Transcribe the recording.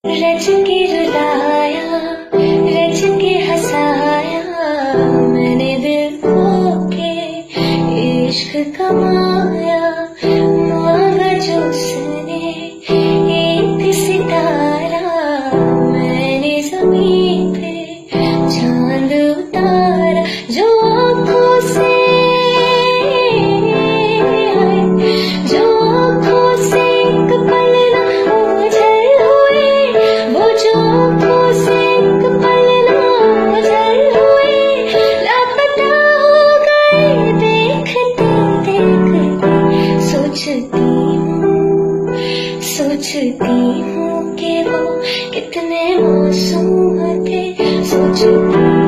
रच के रुलाया, रच के हंसाया, मैंने दिल खो के इश्क कमाया। मांगा जो उसने एक सितारा, मैंने जमीन पे चांद उतारा। जो आँखों से जो आँखों से एक पल ना ओझल हुए, वो जो आँखों से एक पल ना ओझल हुए, लापता हो गए देखते देखते। सोचती हूँ कि वो कितने मासूम थे। सोचती